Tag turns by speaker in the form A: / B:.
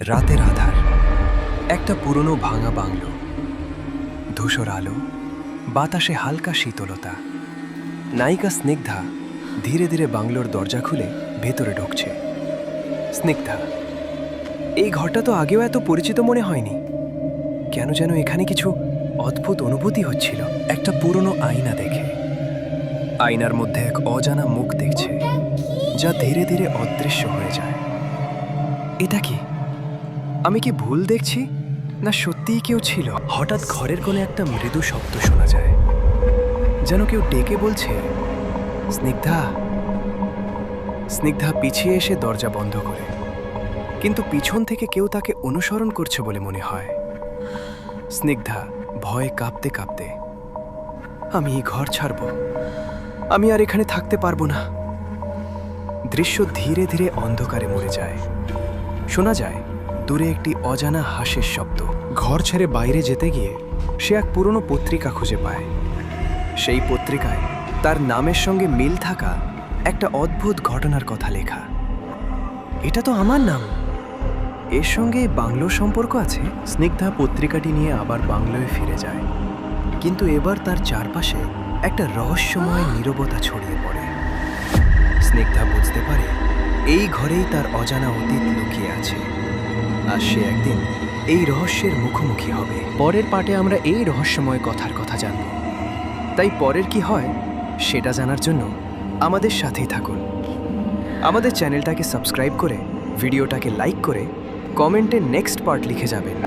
A: রাতের আধার, একটা পুরনো ভাঙা বাংলো, ধূসর আলো, বাতাসে হালকা শীতলতা। নায়িকা স্নিগ্ধা ধীরে ধীরে বাংলোর দরজা খুলে ভেতরে ঢুকছে। স্নিগ্ধা, এই ঘরটা তো আগেও এত পরিচিত মনে হয়নি। কেন যেন এখানে কিছু অদ্ভুত অনুভূতি হচ্ছিল। একটা পুরনো আয়না দেখে আয়নার মধ্যে এক অজানা মুখ দেখছে, যা ধীরে ধীরে অদৃশ্য হয়ে যায়। এটা কি? আমি কি ভুল দেখছি, না সত্যিই কেউ ছিল? হঠাৎ ঘরের কোণে একটা মৃদু শব্দ শোনা যায়, যেন কেউ ডেকে বলছে, স্নিগ্ধা। স্নিগ্ধা পিছিয়ে এসে দরজা বন্ধ করে, কিন্তু পিছন থেকে কেউ তাকে অনুসরণ করছে বলে মনে হয়। স্নিগ্ধা ভয়ে কাঁপতে কাঁপতে, আমি এই ঘর ছাড়ব, আমি আর এখানে থাকতে পারবো না। দৃশ্য ধীরে ধীরে অন্ধকারে মরে যায়। শোনা যায় দূরে একটি অজানা হাসির শব্দ। ঘর ছেড়ে বাইরে যেতে গিয়ে সে এক পুরনো পত্রিকা খুঁজে পায়। সেই পত্রিকায় তার নামের সঙ্গে মিল থাকা একটা অদ্ভুত ঘটনার কথা লেখা। এটা তো আমার নাম, এর সঙ্গে এই বাংলোর সম্পর্ক আছে। স্নিগ্ধা পত্রিকাটি নিয়ে আবার বাংলোয় ফিরে যায়, কিন্তু এবার তার চারপাশে একটা রহস্যময় নীরবতা ছড়িয়ে পড়ে। স্নিগ্ধা বুঝতে পারে এই ঘরেই তার অজানা অতীত লুকিয়ে আছে, আর সে একদিন এই রহস্যের মুখোমুখি হবে। পরের পার্টে আমরা এই রহস্যময় কথার কথা জানব। তাই পরের কি হয় সেটা জানার জন্য আমাদের সাথেই থাকুন। আমাদের চ্যানেলটাকে সাবস্ক্রাইব করে, ভিডিওটাকে লাইক করে, কমেন্টে নেক্সট পার্ট লিখে যাবেন।